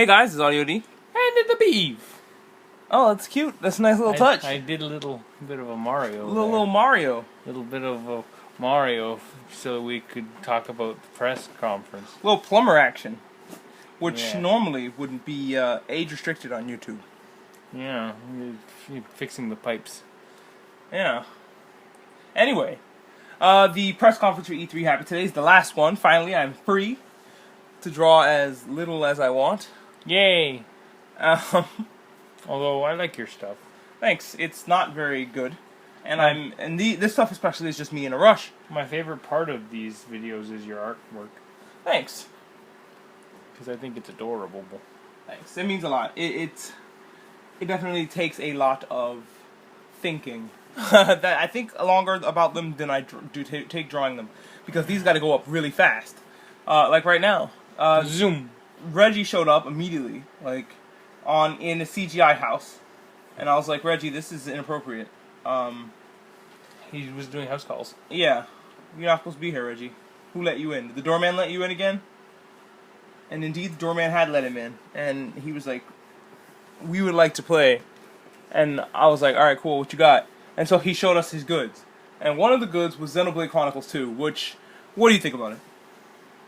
Hey guys, it's Audio D. And in the beef. Oh, that's cute. That's a nice little touch. I did a little bit of a Mario. Little Mario. Little bit of a Mario, so we could talk about the press conference. Little plumber action, which normally wouldn't be age restricted on YouTube. Yeah, you're fixing the pipes. Yeah. Anyway, the press conference for E3 happened today. Is the last one. Finally, I'm free to draw as little as I want. Yay! Although I like your stuff. Thanks. It's not very good, and this stuff especially is just me in a rush. My favorite part of these videos is your artwork. Thanks. Because I think it's adorable. Thanks. It means a lot. It definitely takes a lot of thinking. That I think longer about them than I do take drawing them, because these got to go up really fast. Like right now. Zoom. Reggie showed up immediately, like in a CGI house, and I was like, Reggie, this is inappropriate. He was doing house calls. Yeah, you're not supposed to be here, Reggie. Who let you in? Did the doorman let you in again? And indeed, the doorman had let him in, and he was like, we would like to play. And I was like, alright, cool, what you got? And so he showed us his goods. And one of the goods was Xenoblade Chronicles 2, which, what do you think about it?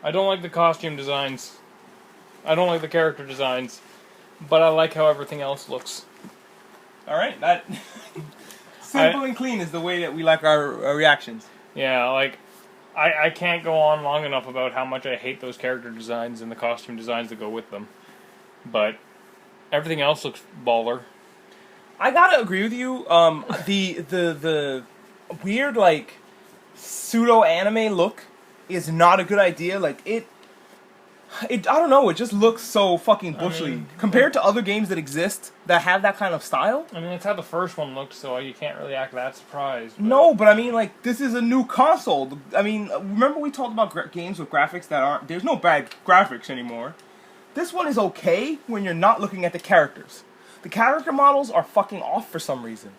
I don't like the costume designs. I don't like the character designs. But I like how everything else looks. Alright, that... simple and clean is the way that we like our reactions. Yeah, like... I can't go on long enough about how much I hate those character designs and the costume designs that go with them. But everything else looks baller. I gotta agree with you. The weird, like, pseudo-anime look is not a good idea. Like, it I don't know, it just looks so fucking bushly. Compared to other games that exist that have that kind of style. I mean, it's how the first one looked, so you can't really act that surprised. But... No, but I mean, like, this is a new console. I mean, remember we talked about games with graphics that aren't... There's no bad graphics anymore. This one is okay when you're not looking at the characters. The character models are fucking off for some reason.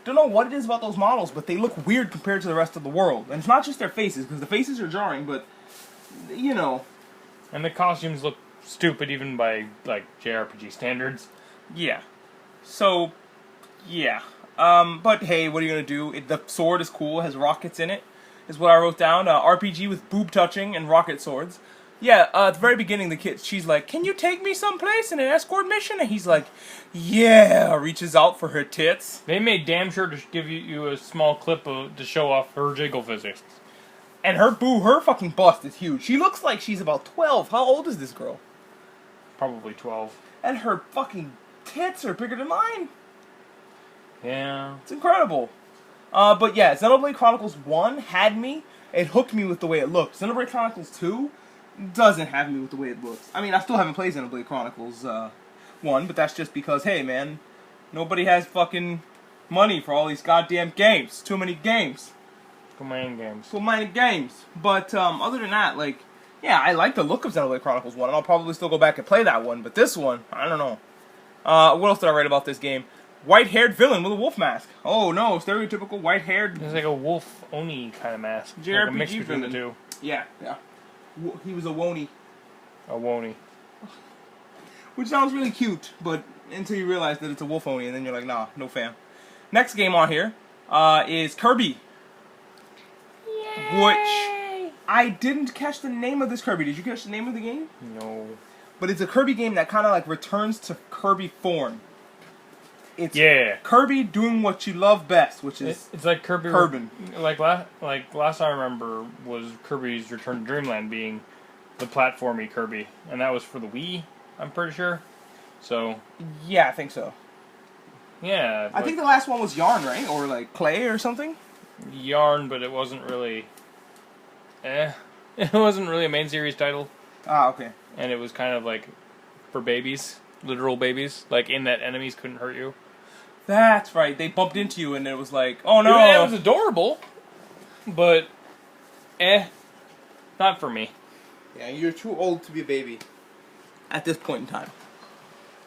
Don't know what it is about those models, but they look weird compared to the rest of the world. And it's not just their faces, because the faces are jarring, but, you know... And the costumes look stupid even by, like, JRPG standards. Yeah. So, yeah. But hey, what are you gonna do? The sword is cool, has rockets in it, is what I wrote down. RPG with boob touching and rocket swords. Yeah, at the very beginning, she's like, can you take me someplace in an escort mission? And he's like, yeah, reaches out for her tits. They made damn sure to give you a small clip to show off her jiggle physics. And her fucking bust is huge. She looks like she's about 12. How old is this girl? Probably 12. And her fucking tits are bigger than mine. Yeah. It's incredible. But yeah, Xenoblade Chronicles 1 had me. It hooked me with the way it looked. Xenoblade Chronicles 2 doesn't have me with the way it looks. I mean, I still haven't played Xenoblade Chronicles 1, but that's just because, hey man, nobody has fucking money for all these goddamn games. Too many games. Too many games. But other than that, like, yeah, I like the look of Xenoblade Chronicles 1, and I'll probably still go back and play that one, but this one, I don't know. What else did I write about this game? White-haired villain with a wolf mask. Oh no, stereotypical white-haired... It's like a wolf Oni kind of mask. JRPG like a mix between the two. Yeah. He was a Woni. A Woni. Which sounds really cute, but until you realize that it's a wolf Oni, and then you're like, nah, no fam. Next game on here is Kirby. Yay! Which, I didn't catch the name of this Kirby. Did you catch the name of the game? No. But it's a Kirby game that kind of like returns to Kirby form. It's Kirby doing what you love best, which is it's like Kirby. Like last I remember was Kirby's Return to Dreamland being the platformy Kirby, and that was for the Wii. I'm pretty sure. So. Yeah, I think so. Yeah. I think the last one was Yarn, right? Or like Clay or something. Yarn, but it wasn't really. It wasn't really a main series title. Ah, okay. And it was kind of like for babies, literal babies, like in that enemies couldn't hurt you. That's right. They bumped into you, and it was like, oh no. It was adorable, but not for me. Yeah, you're too old to be a baby at this point in time.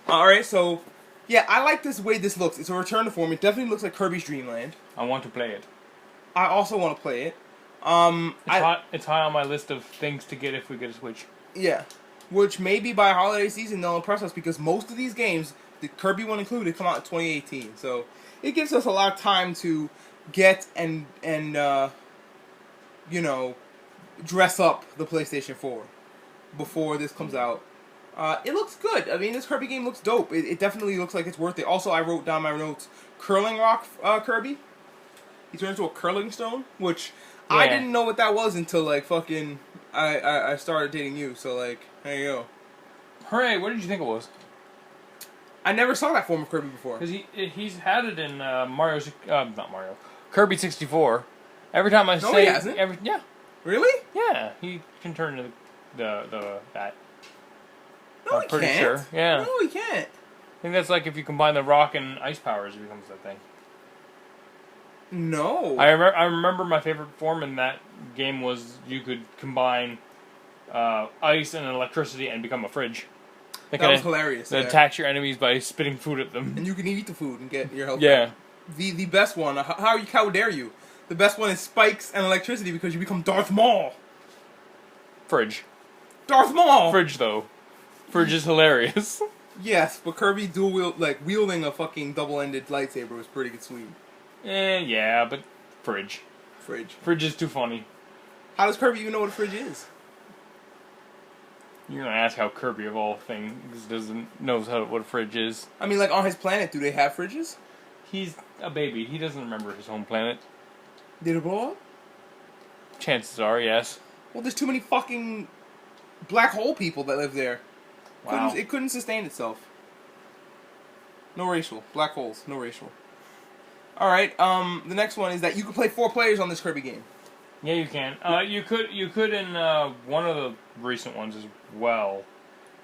All right, so yeah, I like this way this looks. It's a return to form. It definitely looks like Kirby's Dream Land. I want to play it. I also want to play it. It's high on my list of things to get if we get a Switch. Yeah. which maybe by holiday season they'll impress us because most of these games, the Kirby one included, come out in 2018. So it gives us a lot of time to get and you know, dress up the PlayStation 4 before this comes out. It looks good. I mean, this Kirby game looks dope. It definitely looks like it's worth it. Also, I wrote down my notes, Curling Rock Kirby. He turned into a curling stone, which I didn't know what that was until, like, fucking, I started dating you. So, like, there you go. Hooray, what did you think it was? I never saw that form of Kirby before. Because he's had it in not Mario, Kirby 64. Every time I say... No, he hasn't. Yeah. Really? Yeah, he can turn into that. No, I'm pretty sure. Yeah. No, he can't. I think that's like if you combine the rock and ice powers, it becomes that thing. No. I remember my favorite form in that game was you could combine ice and electricity and become a fridge. That was hilarious. That attacks your enemies by spitting food at them. And you can eat the food and get your health back. The best one, how dare you? The best one is spikes and electricity because you become Darth Maul. Fridge. Darth Maul! Fridge, though. Fridge is hilarious. Yes, but Kirby wielding a fucking double-ended lightsaber was pretty good sweet. Yeah, but Fridge. Fridge is too funny. How does Kirby even know what a fridge is? You're gonna ask how Kirby, of all things, knows what a fridge is. I mean, like, on his planet, do they have fridges? He's a baby. He doesn't remember his home planet. Did it blow up? Chances are, yes. Well, there's too many fucking black hole people that live there. Wow. It couldn't sustain itself. No racial. Black holes. No racial. Alright, the next one is that you can play 4 players on this Kirby game. Yeah, you can. You could in one of the recent ones as well.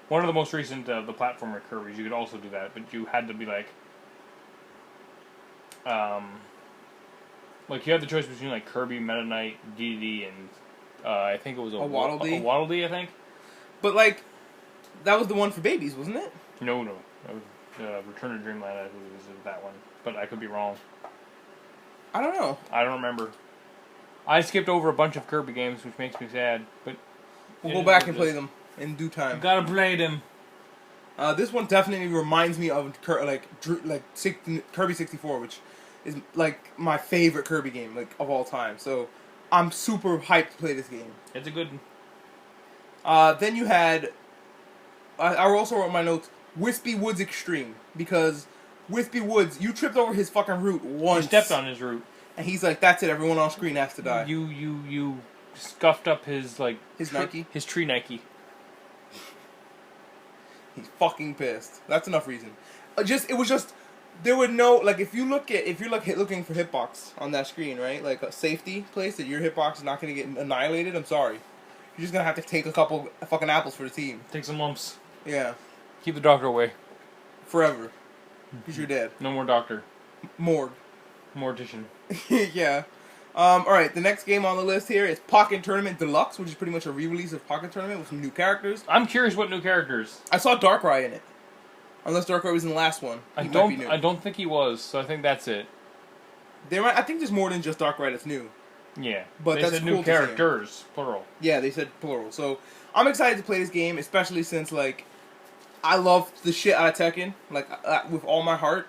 One of the most recent, the platformer Kirby's, you could also do that, but you had to be like you had the choice between like Kirby, Meta Knight, DD, and I think it was a Waddle Dee. A Waddle Dee, I think. But like, that was the one for babies, wasn't it? No. That was Return to Dreamland. I believe was that one, but I could be wrong. I don't know. I don't remember. I skipped over a bunch of Kirby games, which makes me sad. But we'll go back and play them in due time. Gotta play them. This one definitely reminds me of Kirby 64, which is like my favorite Kirby game of all time. So I'm super hyped to play this game. It's a good one. Then you had I also wrote in my notes Wispy Woods Extreme, because Wispy Woods, you tripped over his fucking root once. You stepped on his root. And he's like, that's it, everyone on screen has to die. You scuffed up his Nike? His tree Nike. He's fucking pissed. That's enough reason. It was just there were no, like, if you're looking for hitbox on that screen, right? Like a safety place that your hitbox is not gonna get annihilated, I'm sorry. You're just gonna have to take a couple fucking apples for the team. Take some lumps. Yeah. Keep the doctor away. Forever. Because you're dead. No more doctor. Morgue. Mortician. Yeah. Alright, the next game on the list here is Pocket Tournament Deluxe, which is pretty much a re-release of Pocket Tournament with some new characters. I'm curious what new characters. I saw Darkrai in it. Unless Darkrai was in the last one. I don't think he was, so I think that's it. I think there's more than just Darkrai that's new. Yeah. But they that's said cool new characters, plural. Yeah, they said plural. So I'm excited to play this game, especially since like I love the shit out of Tekken, like with all my heart.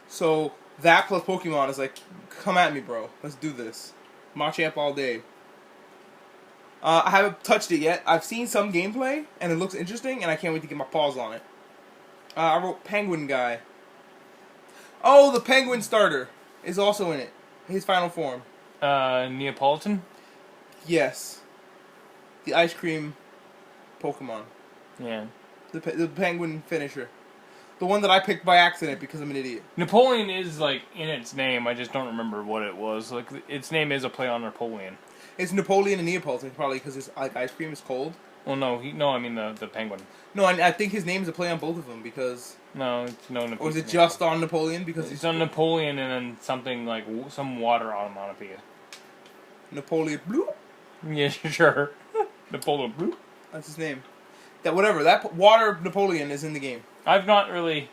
So that plus Pokemon is like, come at me, bro. Let's do this. Machamp all day. I haven't touched it yet. I've seen some gameplay, and it looks interesting, and I can't wait to get my paws on it. I wrote Penguin Guy. Oh, the Penguin starter is also in it. His final form. Neapolitan? Yes. The ice cream Pokemon. Yeah. The penguin finisher. The one that I picked by accident because I'm an idiot. Napoleon is, like, in its name. I just don't remember what it was. Like, its name is a play on Napoleon. It's Napoleon and Neapolitan, probably because his ice cream is cold. Well, no, I mean the penguin. No, I think his name is a play on both of them because... No, it's no Napoleon. Or is it just on Napoleon? Because it's on Napoleon and then something like some water onomatopoeia. Napoleon Blue? Yeah, sure. Napoleon Blue? That's his name. That water Napoleon is in the game. I'm not really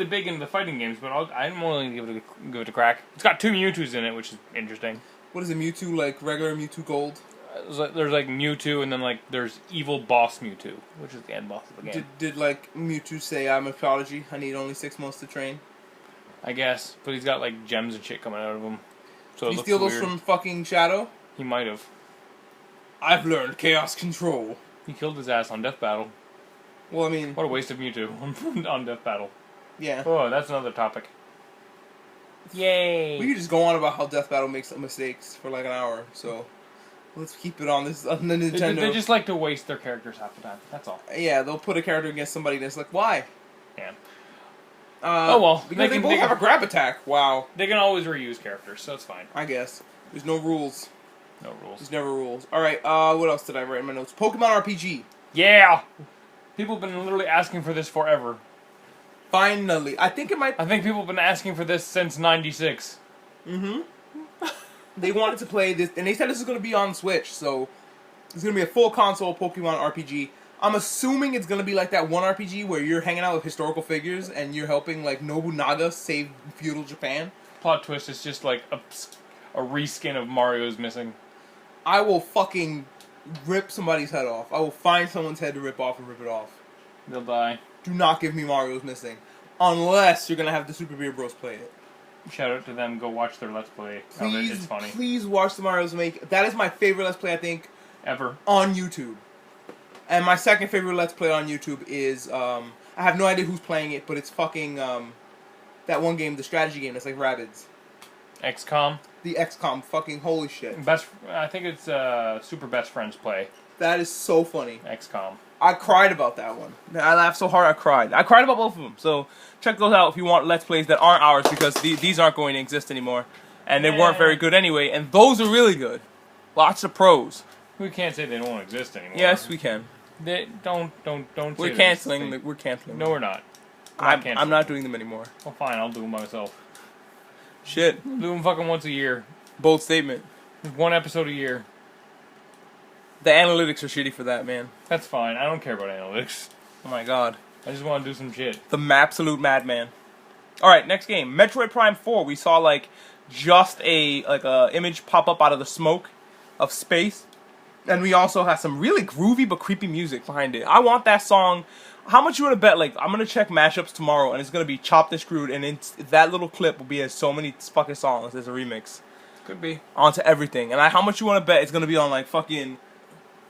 big into the fighting games, but I'm willing to give it a crack. It's got 2 Mewtwo's in it, which is interesting. What is it, Mewtwo, like regular Mewtwo Gold? There's like Mewtwo, and then like there's evil boss Mewtwo, which is the end boss of the game. Did like Mewtwo say, "I'm a prodigy. I need only 6 months to train"? I guess, but he's got like gems and shit coming out of him. So Did he steal those from fucking Shadow? He might have. I've learned chaos control. He killed his ass on Death Battle. Well, I mean, What a waste of Mewtwo on Death Battle. yeah. Oh, that's another topic. Yay! We could just go on about how Death Battle makes mistakes for like an hour. So let's keep it on the Nintendo. They just like to waste their characters half the time. That's all. Yeah, they'll put a character against somebody that's like, why? Yeah. Oh well, because they both have a grab attack. Wow. They can always reuse characters, so it's fine. I guess there's no rules. No rules. There's never rules. All right. What else did I write in my notes? Pokemon RPG. Yeah. People have been literally asking for this forever. Finally, I think it might. I think people have been asking for this since '96. Mm-hmm. They wanted to play this, and they said this is going to be on Switch, so it's going to be a full console Pokemon RPG. I'm assuming it's going to be like that one RPG where you're hanging out with historical figures and you're helping like Nobunaga save feudal Japan. Plot twist is just like a reskin of Mario's missing. I will fucking rip somebody's head off. I will find someone's head to rip off and rip it off. They'll die. Do not give me Mario's missing. Unless you're going to have the Super Beer Bros play it. Shout out to them. Go watch their Let's Play. Please, it's funny. please watch the Mario's make. That is my favorite Let's Play, I think, Ever. on YouTube. And my second favorite Let's Play on YouTube is, I have no idea who's playing it, but it's fucking, that one game, the strategy game that's like Rabbids. XCOM. The XCOM, fucking holy shit. I think it's Super Best Friends Play. That is so funny. XCOM. I cried about that one. I laughed so hard I cried. I cried about both of them. So check those out if you want Let's Plays that aren't ours, because these aren't going to exist anymore. And they weren't very good anyway, and those are really good. Lots of pros. We can't say they don't exist anymore. Yes, we can. They don't. We're canceling. We're canceling. No, we're not. I'm not doing them anymore. Well, fine. I'll do them myself. Shit. I'll do them fucking once a year. Bold statement. One episode a year. The analytics are shitty for that, man. That's fine. I don't care about analytics. Oh my god. I just want to do some shit. The absolute madman. Alright, next game. Metroid Prime 4. We saw like just a image pop up out of the smoke of space. And we also have some really groovy but creepy music behind it. I want that song. How much you want to bet? Like, I'm going to check mashups tomorrow, and it's going to be chopped and screwed, and that little clip will be as so many fucking songs as a remix. Could be. Onto everything. And how much you want to bet it's going to be on, like, fucking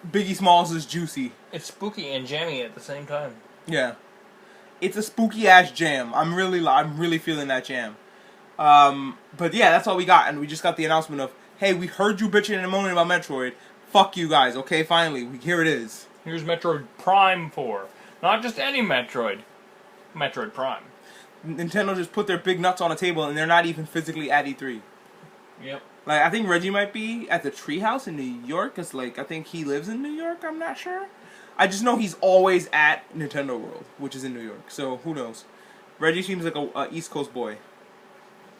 Biggie Smalls' Juicy. It's spooky and jammy at the same time. Yeah. It's a spooky-ass jam. I'm really feeling that jam. But yeah, that's all we got, and we just got the announcement of, hey, we heard you bitching in a moment about Metroid. Fuck you guys, okay? Finally, here it is. Here's Metroid Prime 4. Not just any Metroid. Metroid Prime. Nintendo just put their big nuts on a table, and they're not even physically at E3. Yep. Like, I think Reggie might be at the Treehouse in New York, because, like, I think he lives in New York, I'm not sure. I just know he's always at Nintendo World, which is in New York, so who knows. Reggie seems like a East Coast boy.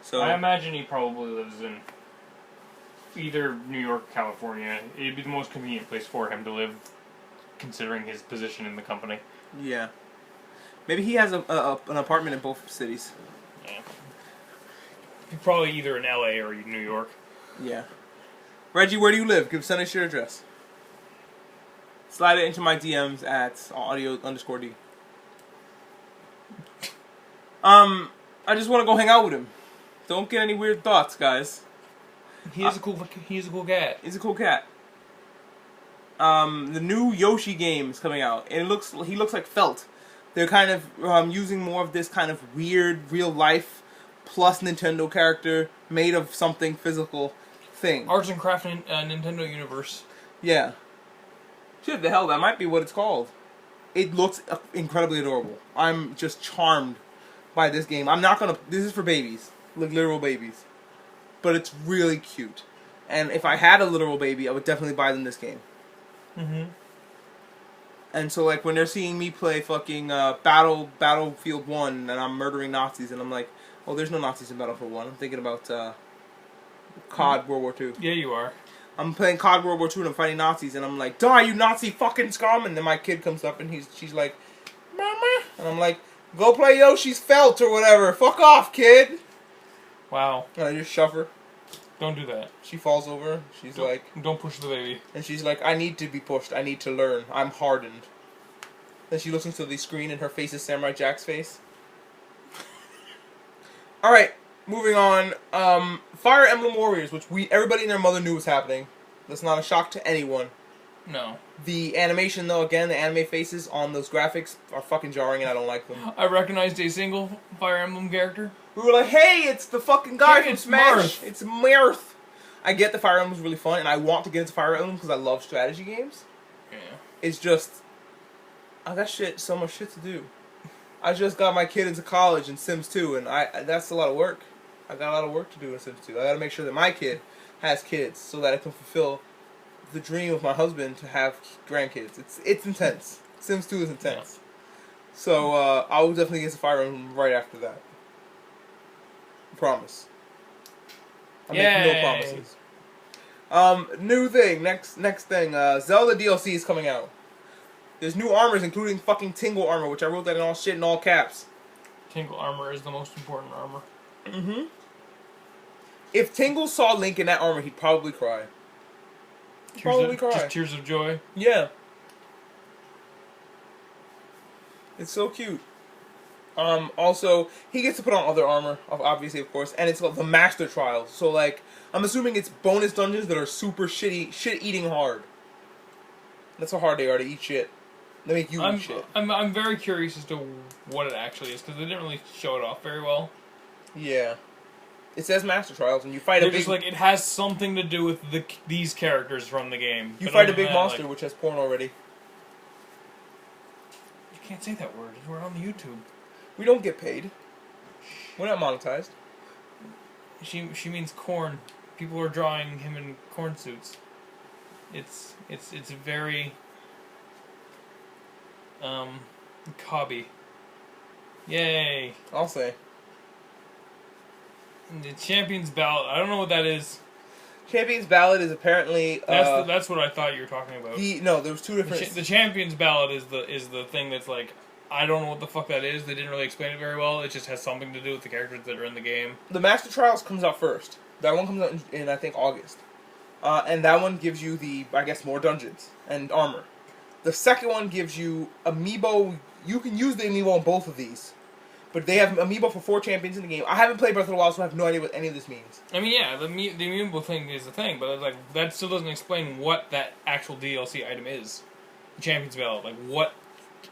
So I imagine he probably lives in either New York or California. It'd be the most convenient place for him to live, considering his position in the company. Yeah. Maybe he has an apartment in both cities. Yeah. Probably either in LA or New York. Yeah. Reggie, where do you live? Send us your address. Slide it into my DMs at audio_D. I just want to go hang out with him. Don't get any weird thoughts, guys. He's a cool cat. He's a cool cat. The new Yoshi game is coming out, and he looks like felt. They're kind of using more of this kind of weird real life plus Nintendo character made of something physical thing. Arts and Craft Nintendo Universe. Yeah. Shit, the hell, that might be what it's called. It looks incredibly adorable. I'm just charmed by this game. This is for babies. Like literal babies. But it's really cute. And if I had a literal baby, I would definitely buy them this game. Mm-hmm. And so, like, when they're seeing me play fucking Battlefield 1 and I'm murdering Nazis, and I'm like, oh, there's no Nazis in Battlefield 1. I'm thinking about COD World War II. Yeah, you are. I'm playing COD World War II and I'm fighting Nazis, and I'm like, die, you Nazi fucking scum! And then my kid comes up and she's like, Mama! And I'm like, go play Yoshi's Felt or whatever. Fuck off, kid! Wow. And I just shove her. Don't do that. She falls over. She's like... Don't push the baby. And she's like, I need to be pushed. I need to learn. I'm hardened. Then she looks into the screen and her face is Samurai Jack's face. Alright, moving on. Fire Emblem Warriors, which everybody and their mother knew was happening. That's not a shock to anyone. No. The animation, though, again, the anime faces on those graphics are fucking jarring and I don't like them. I recognized a single Fire Emblem character. We were like, hey, it's the fucking guy from it's Smash. Marth. It's Marth. I get the Fire Emblem's really fun, and I want to get into Fire Emblem because I love strategy games. Yeah. It's just, I got so much shit to do. I just got my kid into college in Sims 2, and that's a lot of work. I got a lot of work to do in Sims 2. I got to make sure that my kid has kids so that I can fulfill the dream of my husband to have grandkids. It's intense. Sims 2 is intense. Yeah. So I will definitely get to Fire Emblem right after that. Promise. I'm making no promises. New thing. Next thing. Zelda DLC is coming out. There's new armors, including fucking Tingle armor, which I wrote that in all shit in all caps. Tingle armor is the most important armor. Mm-hmm. If Tingle saw Link in that armor, he'd probably cry. Just tears of joy. Yeah. It's so cute. Also, he gets to put on other armor, obviously, of course, and it's called the Master Trials. So, like, I'm assuming it's bonus dungeons that are super shit-eating hard. That's how hard they are to eat shit. They make you eat shit. I'm very curious as to what it actually is, because they didn't really show it off very well. Yeah. It says Master Trials, and you fight They're just like, it has something to do with these characters from the game. You fight a big monster, which has porn already. You can't say that word. We're on the YouTube. We don't get paid. We're not monetized. She means corn. People are drawing him in corn suits. It's very cobby. Yay! I'll say. The Champion's Ballad. I don't know what that is. Champion's Ballad is apparently that's what I thought you were talking about. No, there was two different. The Champion's Ballad is the thing that's like, I don't know what the fuck that is. They didn't really explain it very well. It just has something to do with the characters that are in the game. The Master Trials comes out first. That one comes out in I think August. And that one gives you I guess, more dungeons and armor. The second one gives you amiibo. You can use the amiibo on both of these. But they have amiibo for 4 champions in the game. I haven't played Breath of the Wild, so I have no idea what any of this means. I mean, yeah, the amiibo thing is the thing, but like that still doesn't explain what that actual DLC item is. The Champion's Ballad. Like, what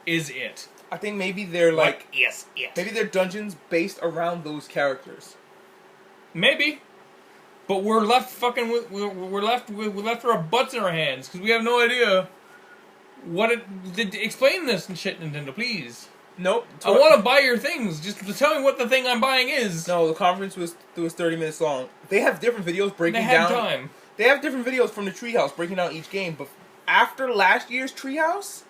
is it? I think maybe they're like... Yes, yes. Maybe they're dungeons based around those characters. Maybe. But we're left fucking with we're left with our butts in our hands because we have no idea what it. Explain this and shit, Nintendo, please. Nope. I want to buy your things. Just tell me what the thing I'm buying is. No, the conference was 30 minutes long. They have different videos breaking down. They had time. They have different videos from the Treehouse breaking down each game. But after last year's Treehouse,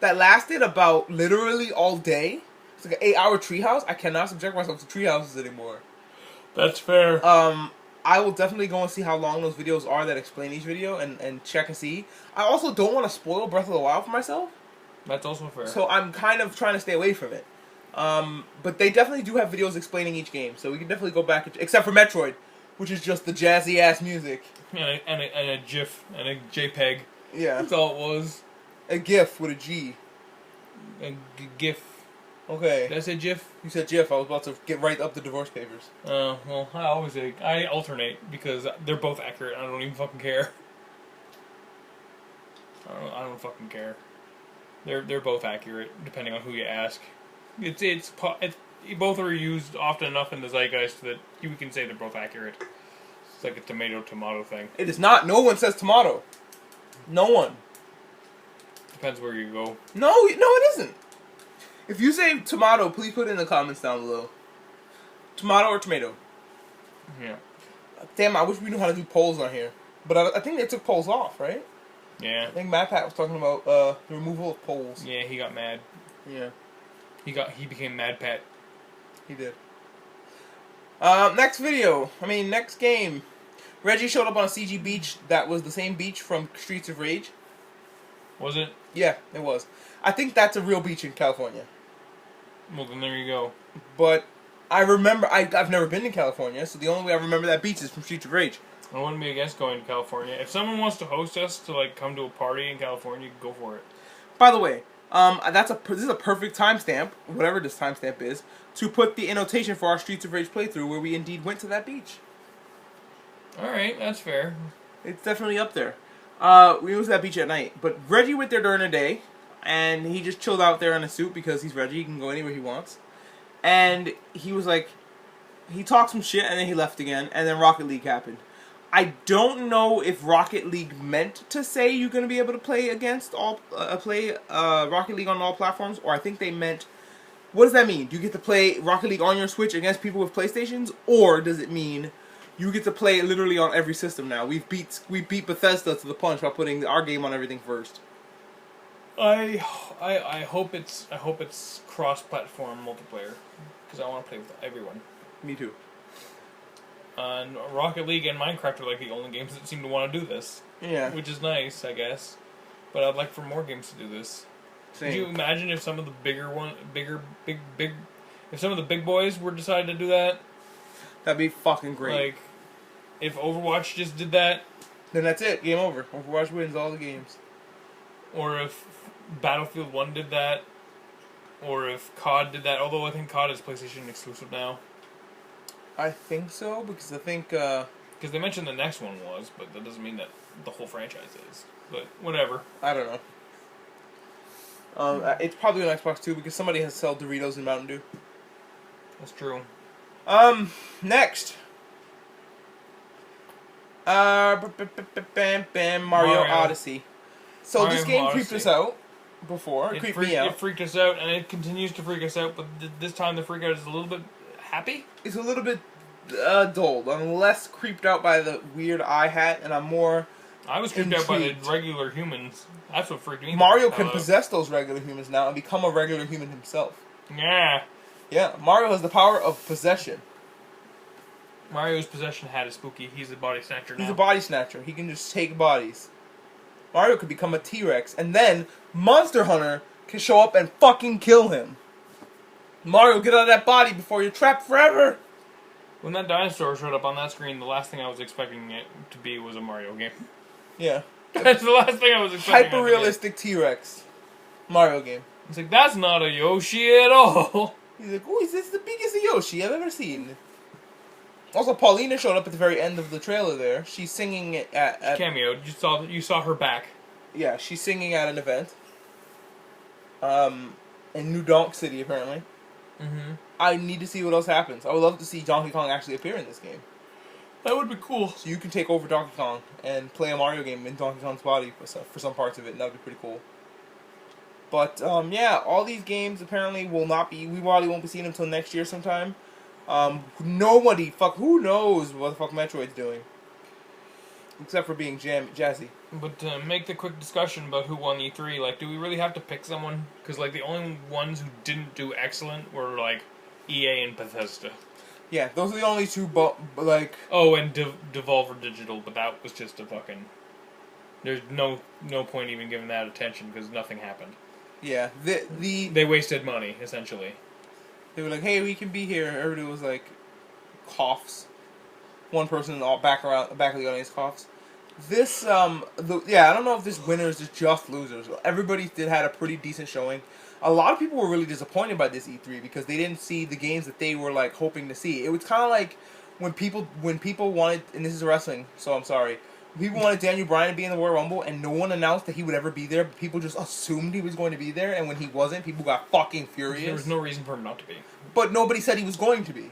that lasted about literally all day. It's like an 8-hour Treehouse. I cannot subject myself to Treehouses anymore. That's fair. I will definitely go and see how long those videos are that explain each video and check and see. I also don't want to spoil Breath of the Wild for myself. That's also fair. So I'm kind of trying to stay away from it. But they definitely do have videos explaining each game, so we can definitely go back, except for Metroid, which is just the jazzy-ass music. And a GIF, and a JPEG. Yeah. That's all it was. A GIF with a G. A GIF. Okay. Did I say GIF? You said GIF. I was about to get right up the divorce papers. Well, I alternate, because they're both accurate, I don't even fucking care. I don't fucking care. They're both accurate, depending on who you ask. It's both are used often enough in the zeitgeist that you can say they're both accurate. It's like a tomato thing. It is not. No one says tomato. No one. Depends where you go. No, it isn't. If you say tomato, please put it in the comments down below. Tomato or tomato? Yeah. Damn, I wish we knew how to do polls on here. But I think they took polls off, right? Yeah. I think MadPat was talking about the removal of polls. Yeah, he got mad. Yeah. He became MadPat. He did. Next game. Reggie showed up on a CG beach that was the same beach from Streets of Rage. Was it? Yeah, it was. I think that's a real beach in California. Well, then there you go. But I remember, I've never been to California, so the only way I remember that beach is from Streets of Rage. I wouldn't be against going to California. If someone wants to host us to like come to a party in California, go for it. By the way, this is a perfect timestamp, whatever this timestamp is, to put the annotation for our Streets of Rage playthrough where we indeed went to that beach. Alright, that's fair. It's definitely up there. We went to that beach at night, but Reggie went there during the day, and he just chilled out there in a suit because he's Reggie. He can go anywhere he wants. And he was like, he talked some shit, and then he left again, and then Rocket League happened. I don't know if Rocket League meant to say you're going to be able to play against Rocket League on all platforms, or I think they meant, what does that mean? Do you get to play Rocket League on your Switch against people with PlayStations, or does it mean you get to play it literally on every system now? We beat Bethesda to the punch by putting our game on everything first. I hope it's cross-platform multiplayer because I want to play with everyone. Me too. And Rocket League and Minecraft are like the only games that seem to want to do this. Yeah. Which is nice, I guess. But I'd like for more games to do this. Same. Could you imagine if some of the if some of the big boys were decided to do that? That'd be fucking great. Like, if Overwatch just did that. Then that's it. Game over. Overwatch wins all the games. Or if Battlefield 1 did that. Or if COD did that. Although I think COD is PlayStation exclusive now. I think so, because I think... Because they mentioned the next one was, but that doesn't mean that the whole franchise is. But whatever. I don't know. It's probably on Xbox too, because somebody has to sell Doritos and Mountain Dew. That's true. Next. Mario Odyssey. So Mario this game creeped Odyssey. us out before. It creeped me out. It freaked us out, and it continues to freak us out, but this time the freak out is a little bit happy. It's a little bit dulled. I'm less creeped out by the weird eye hat, and I'm more I was creeped out by the intrigued. regular humans. That's what freaked me out. Mario can possess those regular humans now and become a regular human himself. Yeah. Yeah, Mario has the power of possession. Mario's possession hat is spooky. He's a body snatcher now. He's a body snatcher. He can just take bodies. Mario could become a T-Rex, and then Monster Hunter can show up and fucking kill him. Mario, get out of that body before you're trapped forever! When that dinosaur showed up on that screen, the last thing I was expecting it to be was a Mario game. Yeah. That's the last thing I was expecting. Hyper-realistic T-Rex. Mario game. It's like, that's not a Yoshi at all. He's like, oh, is this the biggest Yoshi I've ever seen? Also, Paulina showed up at the very end of the trailer there. She's singing at Cameo. You saw her back. Yeah, she's singing at an event. In New Donk City, apparently. Mm-hmm. I need to see what else happens. I would love to see Donkey Kong actually appear in this game. That would be cool. So you can take over Donkey Kong and play a Mario game in Donkey Kong's body for some parts of it, and that would be pretty cool. But, yeah, all these games apparently will not be... We probably won't be seeing them until next year sometime. Who knows what the fuck Metroid's doing. Except for being jazzy. But to make the quick discussion about who won E3, like, do we really have to pick someone? Because, like, the only ones who didn't do excellent were, like, EA and Bethesda. Yeah, those are the only two, like... Oh, and Devolver Digital, but that was just a fucking... There's no point even giving that attention, because nothing happened. Yeah, They wasted money, essentially. They were like, hey, we can be here. Everybody was like, coughs. One person in the back of the audience coughs. This, I don't know if this winners is just losers. Everybody had a pretty decent showing. A lot of people were really disappointed by this E3 because they didn't see the games that they were like hoping to see. It was kind of like when people wanted, and this is wrestling, so I'm sorry. People wanted Daniel Bryan to be in the Royal Rumble, and no one announced that he would ever be there. But people just assumed he was going to be there, and when he wasn't, people got fucking furious. There was no reason for him not to be. But nobody said he was going to be.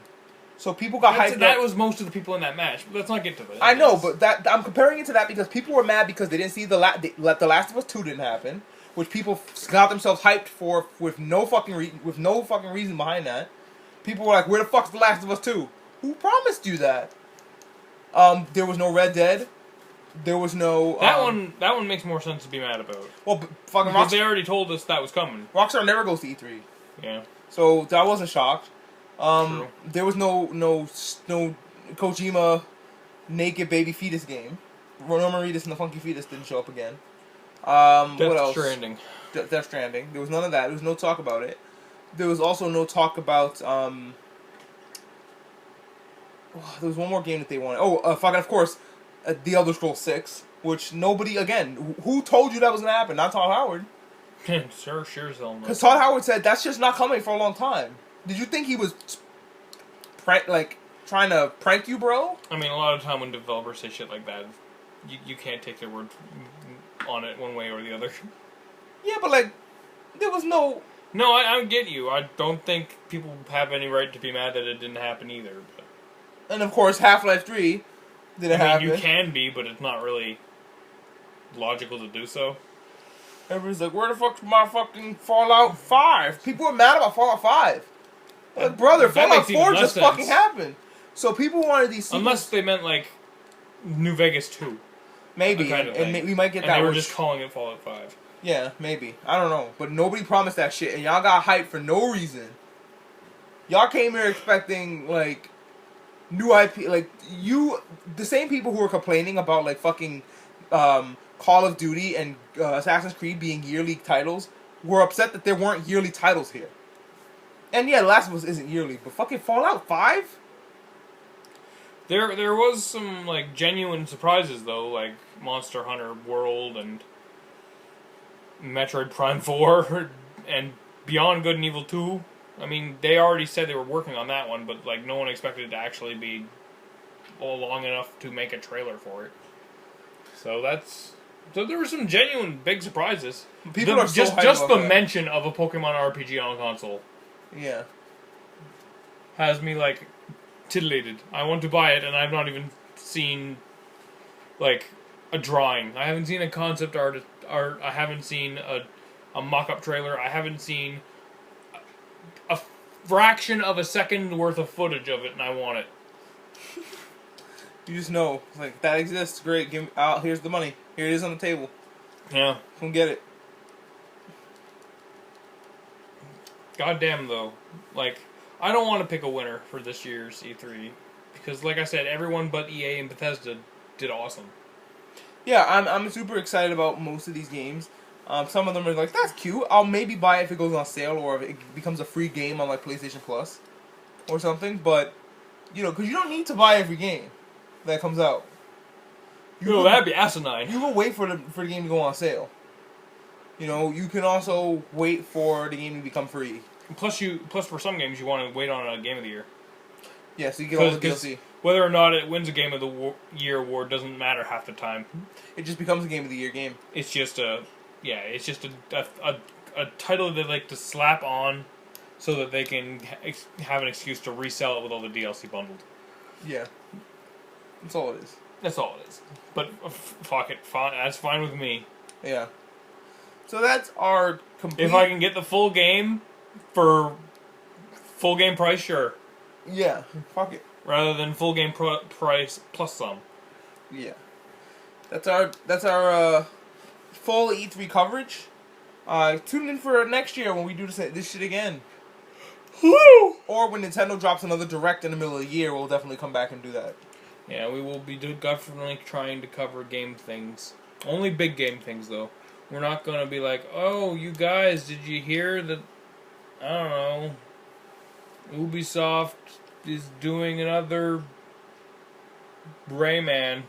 So people got hyped. That was most of the people in that match. But let's not get to that. I know, but I'm comparing it to that because people were mad because they didn't see the Last of Us 2 didn't happen, which people got themselves hyped for with no fucking reason behind that. People were like, "Where the fuck's the Last of Us 2? Who promised you that?" There was no Red Dead. There was no... That one makes more sense to be mad about. Well, fucking because they already told us that was coming. Rockstar never goes to E3. Yeah. So I wasn't shocked. True. There was no Kojima naked baby fetus game. Rono Maritas and the Funky Fetus didn't show up again. What else? Death Stranding. There was none of that. There was no talk about it. There was also no talk about... there was one more game that they wanted. Of course... The Elder Scrolls 6, which nobody, again, who told you that was going to happen? Not Todd Howard. Sure, Because Todd Howard said that's just not coming for a long time. Did you think he was, trying to prank you, bro? I mean, a lot of time when developers say shit like that, you can't take their word on it one way or the other. Yeah, but, there was no... No, I get you. I don't think people have any right to be mad that it didn't happen either. But. And, of course, Half-Life 3 didn't happen. You can be, but it's not really logical to do so. Everybody's like, where the fuck's my fucking Fallout 5? People were mad about Fallout 5. Like, brother, Fallout 4 just fucking happened. So people wanted these sequels. Unless they meant, New Vegas 2. Maybe, we might get that. And they were just calling it Fallout 5. Yeah, maybe. I don't know. But nobody promised that shit, and y'all got hyped for no reason. Y'all came here expecting, new IP. The same people who were complaining about, fucking Call of Duty and Assassin's Creed being yearly titles were upset that there weren't yearly titles here. And yeah, The Last of Us isn't yearly, but fucking Fallout 5? There was some, genuine surprises, though, like Monster Hunter World and Metroid Prime 4 and Beyond Good and Evil 2. I mean, they already said they were working on that one, but, no one expected it to actually be long enough to make a trailer for it. So there were some genuine big surprises. People are so hyped just about the that. mention of a Pokemon RPG on a console. Yeah. Has me, titillated. I want to buy it, and I've not even seen, a drawing. I haven't seen a concept art. I haven't seen a mock-up trailer. I haven't seen a fraction of a second worth of footage of it, and I want it. You just know, that exists. Great. Give me, here's the money. Here it is on the table. Yeah. Come get it. Goddamn, though. I don't want to pick a winner for this year's E3 because, like I said, everyone but EA and Bethesda did awesome. Yeah, I'm super excited about most of these games. Some of them are that's cute. I'll maybe buy it if it goes on sale or if it becomes a free game on PlayStation Plus or something. But because you don't need to buy every game that comes out. That'd be asinine. You will wait for the game to go on sale. You can also wait for the game to become free. Plus for some games you want to wait on a Game of the Year. Yeah, so you get all the DLC. Whether or not it wins a Game of the Year award doesn't matter half the time. It just becomes a Game of the Year game. It's just a title they like to slap on so that they can have an excuse to resell it with all the DLC bundled. Yeah. That's all it is. That's all it is. But fuck it, that's fine with me. Yeah. So that's our complete... If I can get the full game for full game price, sure. Yeah, fuck it. Rather than full game price plus some. Yeah. That's our full E3 coverage. Tune in for next year when we do this shit again. Woo! Or when Nintendo drops another Direct in the middle of the year, we'll definitely come back and do that. Yeah, we will be definitely trying to cover game things. Only big game things, though. We're not going to be like, oh, you guys, did you hear that, I don't know, Ubisoft is doing another Rayman.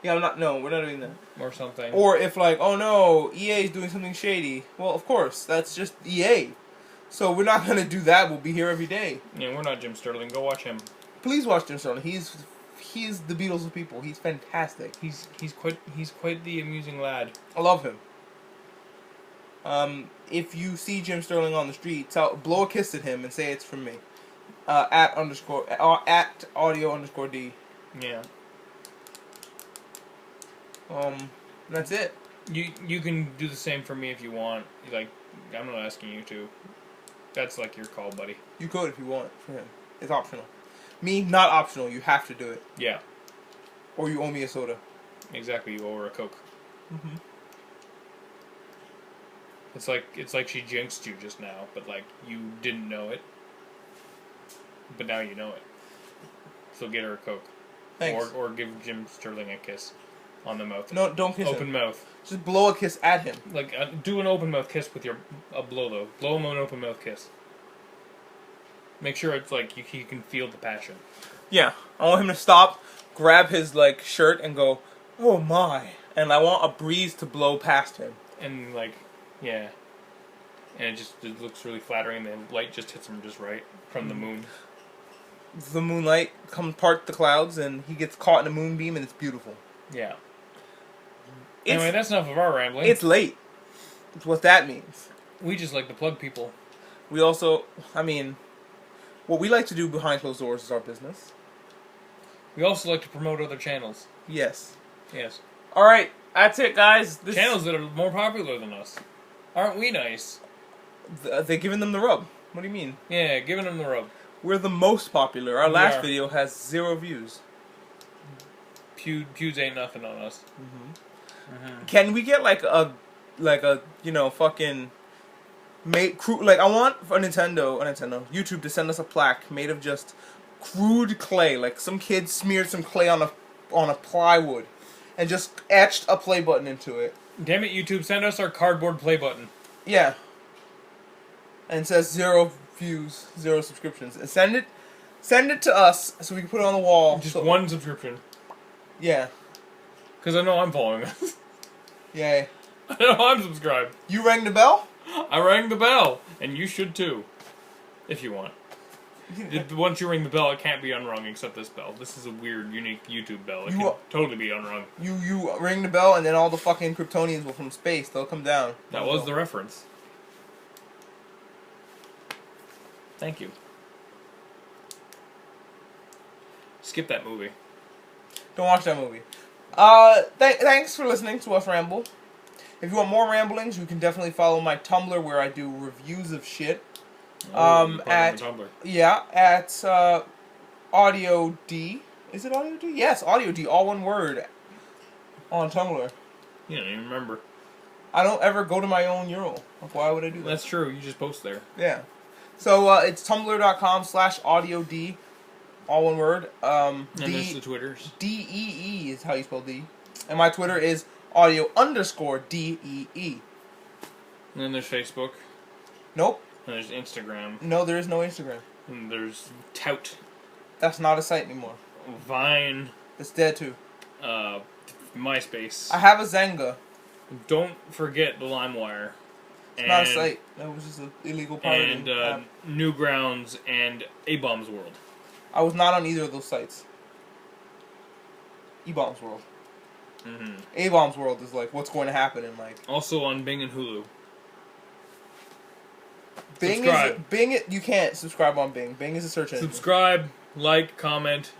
Yeah, we're not doing that. Or something. Or if oh no, EA is doing something shady. Well, of course, that's just EA. So we're not going to do that. We'll be here every day. Yeah, we're not Jim Sterling. Go watch him. Please watch Jim Sterling. He's the Beatles of people. He's fantastic. He's quite the amusing lad. I love him. If you see Jim Sterling on the street, blow a kiss at him and say it's from me. At audio_D. Yeah. That's it. You can do the same for me if you want. I'm not asking you to. That's your call, buddy. You could if you want for him. It's optional. Me, not optional. You have to do it. Yeah. Or you owe me a soda. Exactly. You owe her a Coke. Mm-hmm. It's like she jinxed you just now, but you didn't know it. But now you know it. So get her a Coke. Thanks. Or give Jim Sterling a kiss on the mouth. No, don't kiss him. Open mouth. Just blow a kiss at him. Do an open mouth kiss with a blow though. Blow him an open mouth kiss. Make sure it's he can feel the passion. Yeah, I want him to stop, grab his like shirt and go, "Oh my!" And I want a breeze to blow past him. And like, yeah, and it looks really flattering. And the light just hits him just right from the moon. The moonlight comes part the clouds, and he gets caught in a moonbeam, and it's beautiful. Yeah. Anyway, that's enough of our rambling. It's late. That's what that means. We just like to plug people. We also, I mean, what we like to do behind closed doors is our business. We also like to promote other channels. Yes. Yes. All right, that's it, guys. Channels that are more popular than us. Aren't we nice? They're giving them the rub. What do you mean? Yeah, giving them the rub. We're the most popular. Our last video has 0 views. Pews ain't nothing on us. Can we get like a fucking like I want a Nintendo YouTube to send us a plaque made of just crude clay, like some kid smeared some clay on a plywood and just etched a play button into it. Damn it, YouTube, send us our cardboard play button. Yeah. And it says 0 views, 0 subscriptions. And send it to us so we can put it on the wall. Just 1 subscription. Yeah. Because I know I'm following us. Yay. I know I'm subscribed. You rang the bell? I rang the bell. And you should too. If you want. Once you ring the bell, it can't be unrung except this bell. This is a weird, unique YouTube bell. It can totally be unrung. You ring the bell and then all the fucking Kryptonians will from space. They'll come down. That was the reference. Thank you. Skip that movie. Don't watch that movie. Thanks for listening to us ramble. If you want more ramblings, you can definitely follow my Tumblr where I do reviews of shit. At Audio D. Is it Audio D? Yes, Audio D, all one word. On Tumblr. You don't even remember. I don't ever go to my own URL. Why would I do that? That's true. You just post there. Yeah. So it's tumblr.com/audiod, all one word. And there's the Twitters. DEE is how you spell D. And my Twitter is audio_DEE. And then there's Facebook. Nope. And there's Instagram. No, there is no Instagram. And there's Tout. That's not a site anymore. Vine. It's dead too. MySpace. I have a Zanga. Don't forget the LimeWire. It's not a site. That was just an illegal pirating app. Newgrounds and A-Bombs World. I was not on either of those sites. E-Bombs World. A-Bombs World is like what's going to happen in like. Also on Bing and Hulu. Bing. You can't subscribe on Bing. Bing is a search engine. Subscribe, like, comment,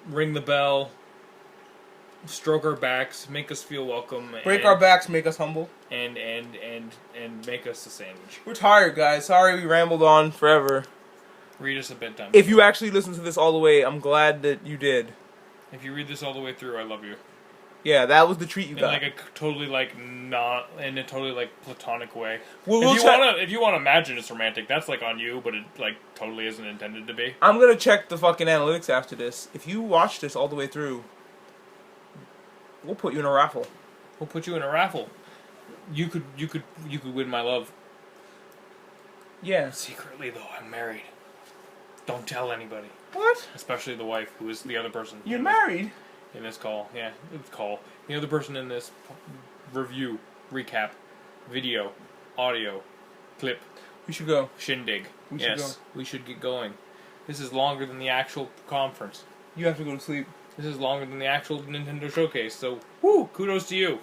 ring the bell, stroke our backs, make us feel welcome, break our backs, make us humble, and make us a sandwich. We're tired, guys. Sorry we rambled on forever. Read us a bedtime. If you actually listen to this all the way, I'm glad that you did. If you read this all the way through, I love you. Yeah, that was the treat you got. In a totally platonic way. Well, if you want to imagine it's romantic, that's like on you, but it like totally isn't intended to be. I'm gonna check the fucking analytics after this. If you watch this all the way through, we'll put you in a raffle. We'll put you in a raffle. You could win my love. Yeah. Secretly though, I'm married. Don't tell anybody. What? Especially the wife, who is the other person. You're married? In this call, yeah, it's call. The other person in this review, recap, video, audio, clip. We should go. Shindig. We should get going. This is longer than the actual conference. You have to go to sleep. This is longer than the actual Nintendo showcase, so woo, kudos to you.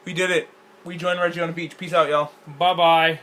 We did it. We joined Reggie on the beach. Peace out, y'all. Bye-bye.